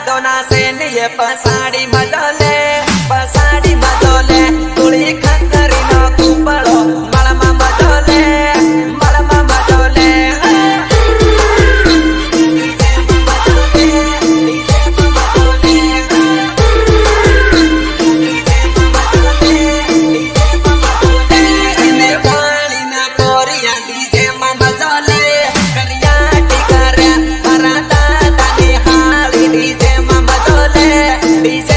दोना से ये पसाड़ी मदोले तुली खतरी नो कुपड़ो मलमा मदोले Dice